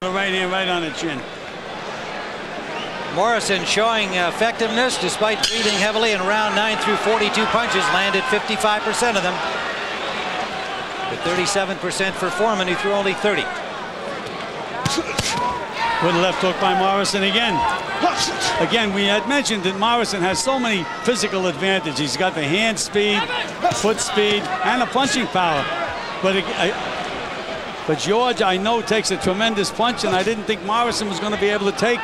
The right hand right on the chin. Morrison showing effectiveness despite breathing heavily in round 9 through 42 punches, landed 55% of them. With 37% for Foreman, who threw only 30. Good left hook by Morrison again. Again, we had mentioned that Morrison has so many physical advantages. He's got the hand speed, foot speed, and the punching power. But George, I know, takes a tremendous punch, and I didn't think Morrison was going to be able to take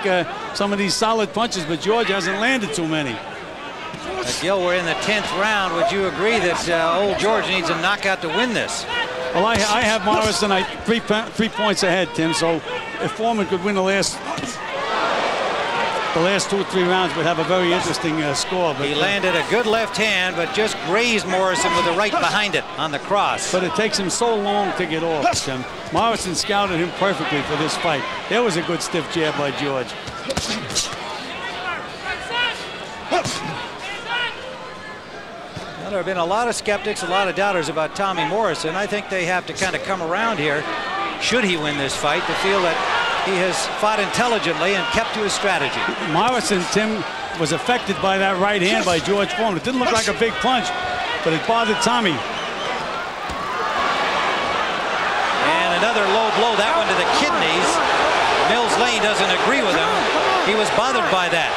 some of these solid punches, but George hasn't landed too many. Gil, we're in the 10th round. Would you agree that old George needs a knockout to win this? Well, I have Morrison 3 points ahead, Tim, so if Foreman could win the last 2 or 3 rounds, would have a very interesting score. But he landed a good left hand, but just grazed Morrison with the right behind it on the cross. But it takes him so long to get off, Tim. Morrison scouted him perfectly for this fight. There was a good stiff jab by George. Well, there have been a lot of skeptics, a lot of doubters about Tommy Morrison. I think they have to kind of come around here, should he win this fight, to feel that he has fought intelligently and kept to his strategy. Morrison, Tim, was affected by that right hand by George Foreman. It didn't look like a big punch, but it bothered Tommy. And another low blow, that one to the kidneys. Mills Lane doesn't agree with him. He was bothered by that.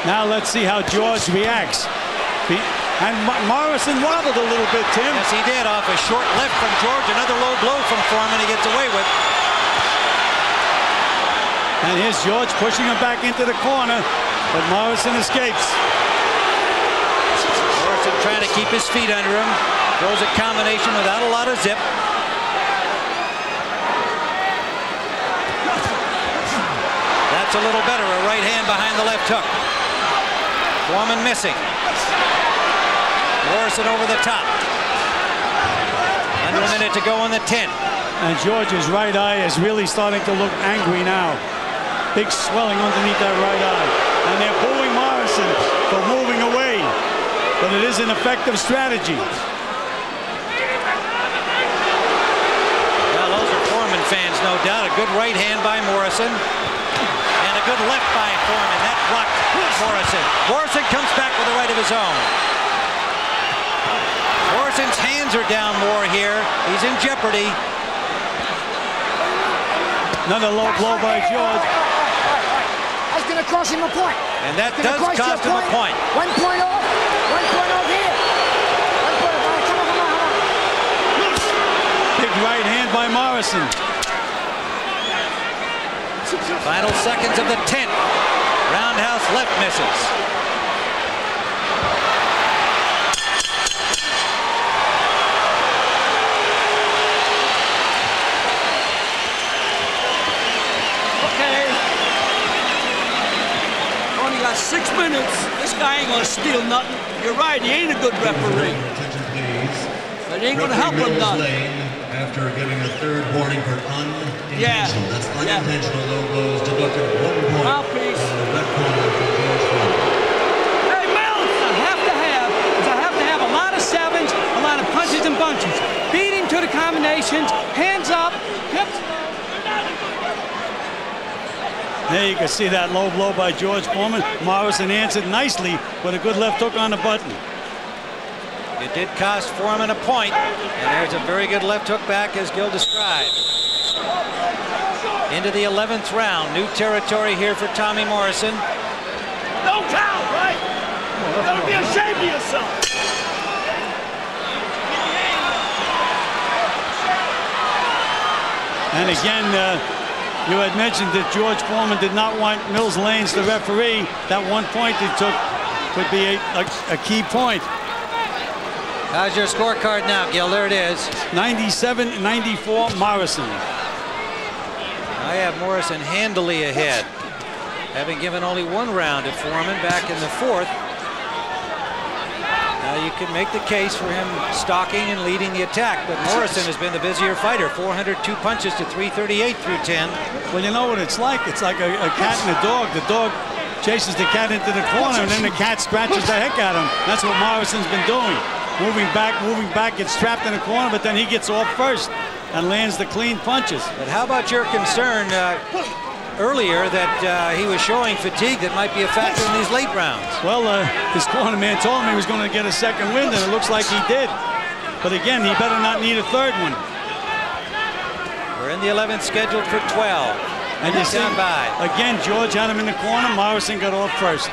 Now let's see how George reacts. And Morrison wobbled a little bit, Tim. Yes, he did, off a short left from George. Another low blow from Foreman he gets away with. And here's George pushing him back into the corner, but Morrison escapes. Morrison trying to keep his feet under him. Throws a combination without a lot of zip. That's a little better, a right hand behind the left hook. Foreman missing. Morrison over the top. Under a minute to go in the 10th. And George's right eye is really starting to look angry now. Big swelling underneath that right eye. And they're booing Morrison for moving away. But it is an effective strategy. Well, those are Foreman fans, no doubt. A good right hand by Morrison. And a good left by Foreman. That blocked Morrison. Morrison comes back with a right of his own. Morrison's hands are down more here. He's in jeopardy. Another low blow by George. That's going to cost him a point. And that does cost him a point. 1 point off. 1 point off here. 1 point off. Come on. Big right hand by Morrison. Final seconds of the 10th. Roundhouse left misses. Okay. Only got 6 minutes. This guy ain't gonna steal nothing. You're right, he ain't a good referee. But he ain't gonna help him none. After giving a 3rd warning for unintentional. Yeah. That's unintentional low blows, deducted 1 point. Mouthpiece. On the red corner from George Foreman. Hey, Mills, I have to have a lot of 7s, a lot of punches and bunches. Beat him to the combinations, hands up. Yep. There you can see that low blow by George Foreman. Morrison answered nicely with a good left hook on the button. It did cost Foreman a point, and there's a very good left hook back, as Gil described. Into the 11th round. New territory here for Tommy Morrison. Don't count, right? Don't be ashamed of yourself. And again, you had mentioned that George Foreman did not want Mills Lanes, the referee. That 1 point he took could be a key point. How's your scorecard now, Gil? There it is. 97-94 Morrison. I have Morrison handily ahead, having given only 1 round to Foreman back in the 4th. Now you can make the case for him stalking and leading the attack, but Morrison has been the busier fighter. 402 punches to 338 through 10. Well, you know what it's like? It's like a cat and a dog. The dog chases the cat into the corner, and then the cat scratches the heck out of him. That's what Morrison's been doing. Moving back, gets trapped in the corner, but then he gets off first. and lands the clean punches. But how about your concern earlier that he was showing fatigue that might be a factor in these late rounds? Well, his corner man told him he was going to get a second win, and it looks like he did. But again, he better not need a third one. We're in the 11th, scheduled for 12. And you see, by. again, George had him in the corner. Morrison got off first.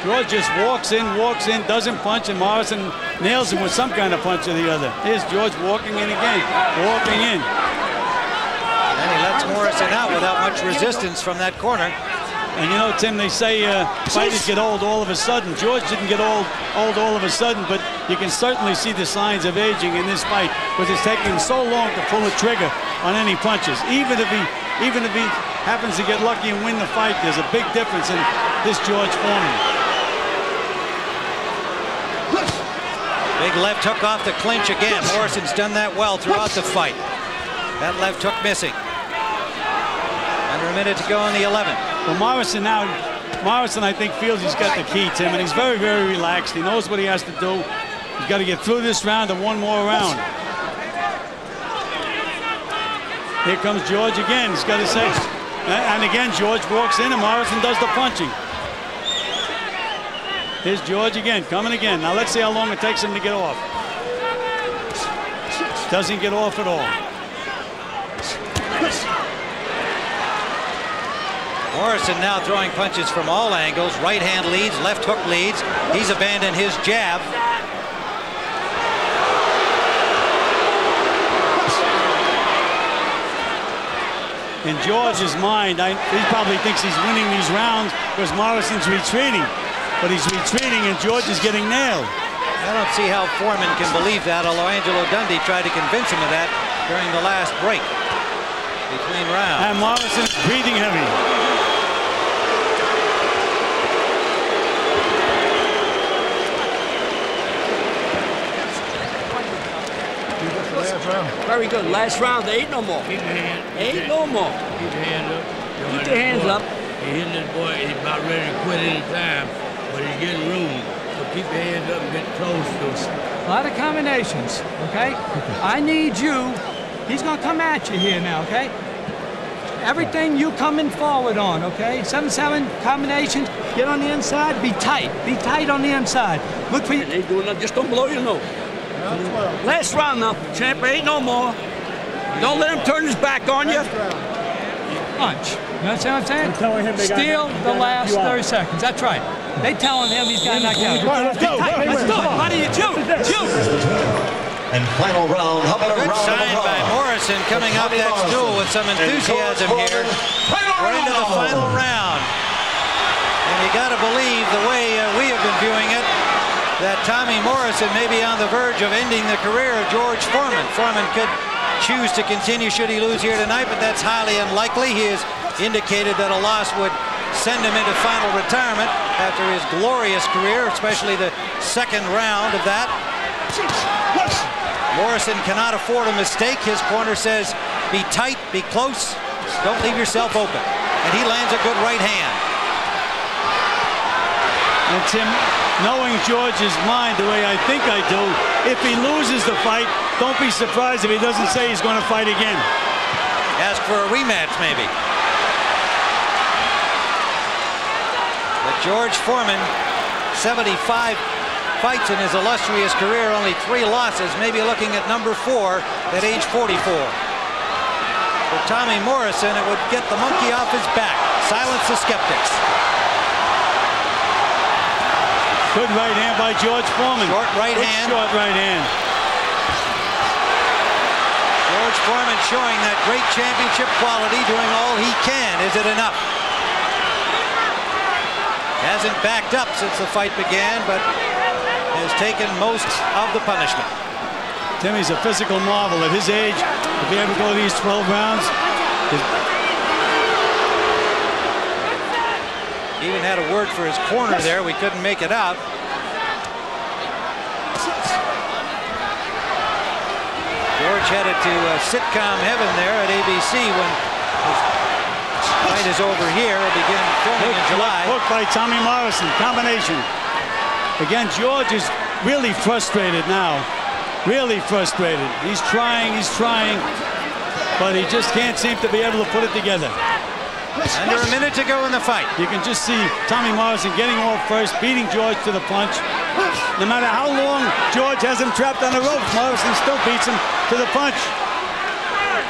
George just walks in, doesn't punch, and Morrison nails him with some kind of punch or the other. Here's George walking in again, walking in. And he lets Morrison out without much resistance from that corner. And you know, Tim, they say fighters get old all of a sudden. George didn't get old all of a sudden, but you can certainly see the signs of aging in this fight, because it's taking him so long to pull the trigger on any punches. Even if he happens to get lucky and win the fight, there's a big difference in this George Foreman. Big left hook off the clinch again. Morrison's done that well throughout the fight. That left hook missing. Under a minute to go in the 11th. Well, Morrison, I think, feels he's got the key, Tim, and he's very, very relaxed. He knows what he has to do. He's got to get through this round and one more round. Here comes George again. He's got to say, and again, George walks in and Morrison does the punching. Here's George again, coming again. Now let's see how long it takes him to get off. Doesn't get off at all. Morrison now throwing punches from all angles. Right hand leads, left hook leads. He's abandoned his jab. In George's mind, he probably thinks he's winning these rounds because Morrison's retreating. But he's retreating and George is getting nailed. I don't see how Foreman can believe that, although Angelo Dundee tried to convince him of that during the last break between rounds. And Morrison's breathing heavy. Very good. Last round, there ain't no more. Keep your hand. Ain't no more. Keep your hands up. Keep your hands up. He's hitting this boy. He's about ready to quit any time, but he's getting room. So keep your hands up and get close to us. A lot of combinations, okay? I need you. He's going to come at you here now, okay? Everything you coming forward on, okay? 7-7 combinations. Get on the inside. Be tight. Be tight on the inside. Look for you. Ain't doing nothing. Just don't blow your nose. Last round now, champ. Ain't no more. Don't let him turn his back on you. Punch. You understand what I'm saying? Steal the last 30 seconds. That's right. They telling him he's got knocked out. Let's go. Let's do it, buddy. You shoot. And final round. How about a Good round sign of by applause? Morrison coming up that stool with some enthusiasm here. We're into the final round. And you got to believe the way we have been viewing it, that Tommy Morrison may be on the verge of ending the career of George Foreman. Foreman could choose to continue should he lose here tonight, but that's highly unlikely. He has indicated that a loss would send him into final retirement after his glorious career, especially the second round of that. Morrison cannot afford a mistake. His corner says, be tight, be close, don't leave yourself open. And he lands a good right hand. And Tim, knowing George's mind the way I think I do, if he loses the fight, don't be surprised if he doesn't say he's going to fight again. Ask for a rematch, maybe. But George Foreman, 75 fights in his illustrious career, only 3 losses, maybe looking at number 4 at age 44. For Tommy Morrison, it would get the monkey off his back, silence the skeptics. Good right hand by George Foreman. Short right hand. Short right hand. George Foreman showing that great championship quality, doing all he can. Is it enough? Hasn't backed up since the fight began, but has taken most of the punishment. Timmy's a physical marvel at his age. If he ever go these 12 rounds, he even had a word for his corner there. We couldn't make it out. George headed to sitcom heaven there at ABC when his Fight is over here. It'll begin filming in July. Hook by Tommy Morrison. Combination. Again, George is really frustrated now. Really frustrated. He's trying, but he just can't seem to be able to put it together. Under a minute to go in the fight. You can just see Tommy Morrison getting off first, beating George to the punch. No matter how long George has him trapped on the ropes, Morrison still beats him to the punch.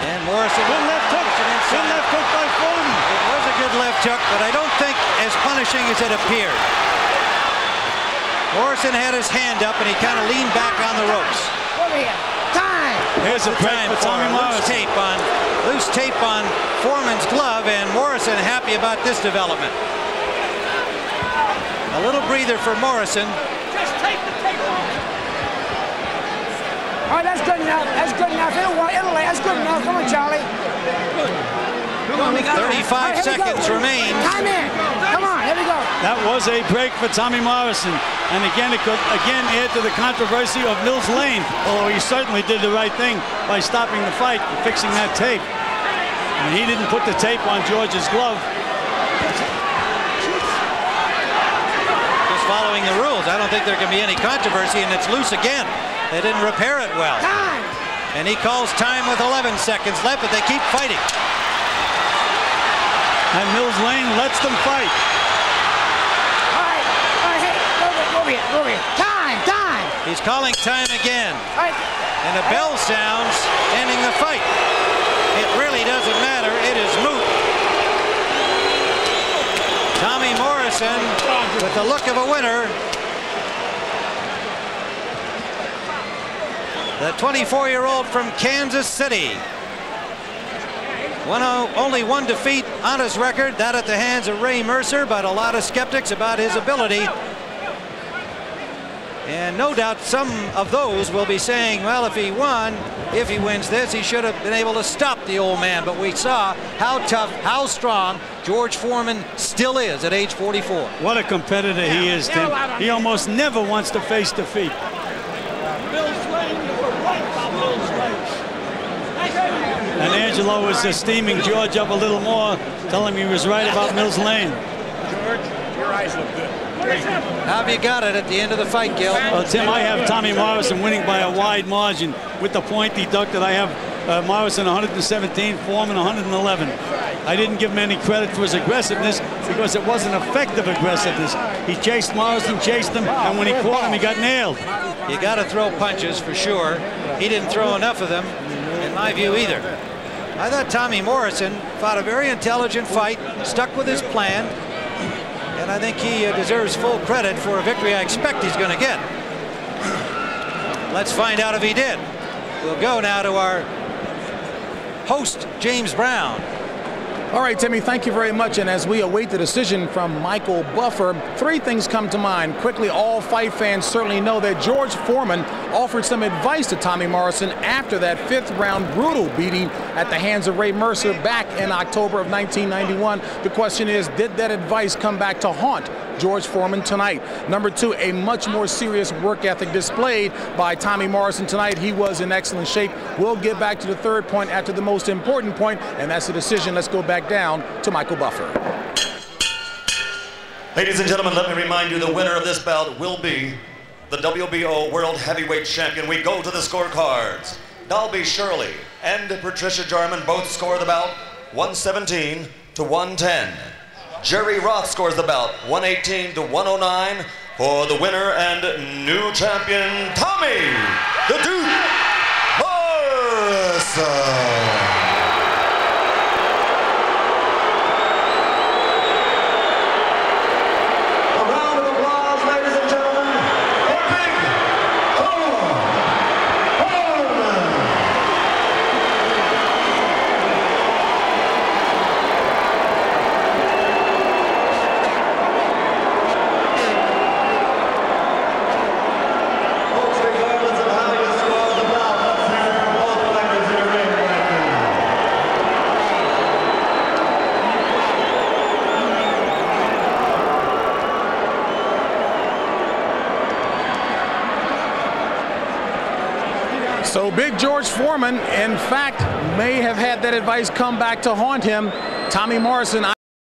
And Morrison. Good left hook. Good left hook by Foreman. It was a good left hook, but I don't think as punishing as it appeared. Morrison had his hand up, and he kind of leaned back on the ropes. Time. Here's a break for Tommy Morrison. Loose tape on Foreman's glove, and Morrison happy about this development. A little breather for Morrison. Just take the tape off. All right, that's good enough. That's good enough. That's good enough. Come on, Charlie. Come on, we got 35 seconds remain. Time in. Come on, here we go. That was a break for Tommy Morrison. And again, it could add to the controversy of Mills Lane, although he certainly did the right thing by stopping the fight and fixing that tape. And he didn't put the tape on George's glove. Just following the rules. I don't think there can be any controversy, and it's loose again. They didn't repair it well. Time. And he calls time with 11 seconds left, but they keep fighting. And Mills Lane lets them fight. All right, hey, move it. Time. He's calling time again. All right. And a bell sounds, ending the fight. It really doesn't matter. It is moot. Tommy Morrison with the look of a winner. The 24-year-old from Kansas City. Only one defeat on his record, that at the hands of Ray Mercer, but a lot of skeptics about his ability. And no doubt some of those will be saying, well, if he wins this, he should have been able to stop the old man. But we saw how tough, how strong George Foreman still is at age 44. What a competitor he is, Tim. He almost never wants to face defeat. Mills Lane, you were right about Mills Lane. And Angelo was steaming George up a little more, telling him he was right about Mills Lane. George, your eyes look good. How have you got it at the end of the fight, Gil? Well, Tim, I have Tommy Morrison winning by a wide margin. With the point deducted, I have Morrison 117, Foreman 111. I didn't give him any credit for his aggressiveness because it wasn't effective aggressiveness. He chased Morrison, chased him, and when he caught him, he got nailed. You got to throw punches for sure. He didn't throw enough of them, in my view, either. I thought Tommy Morrison fought a very intelligent fight, stuck with his plan, and I think he deserves full credit for a victory I expect he's going to get. Let's find out if he did. We'll go now to our host, James Brown. All right, Timmy, thank you very much. And as we await the decision from Michael Buffer, three things come to mind. Quickly, all fight fans certainly know that George Foreman offered some advice to Tommy Morrison after that fifth-round brutal beating at the hands of Ray Mercer back in October of 1991. The question is, did that advice come back to haunt George Foreman tonight? Number two, a much more serious work ethic displayed by Tommy Morrison tonight. He was in excellent shape. We'll get back to the third point after the most important point, and that's the decision. Let's go back down to Michael Buffer. Ladies and gentlemen, let me remind you the winner of this bout will be the WBO World Heavyweight Champion. We go to the scorecards. Dalby Shirley and Patricia Jarman both score the bout 117 to 110. Jerry Roth scores the bout 118 to 109 for the winner and new champion, Tommy the Duke Morrison. So Big George Foreman, in fact, may have had that advice come back to haunt him. Tommy Morrison.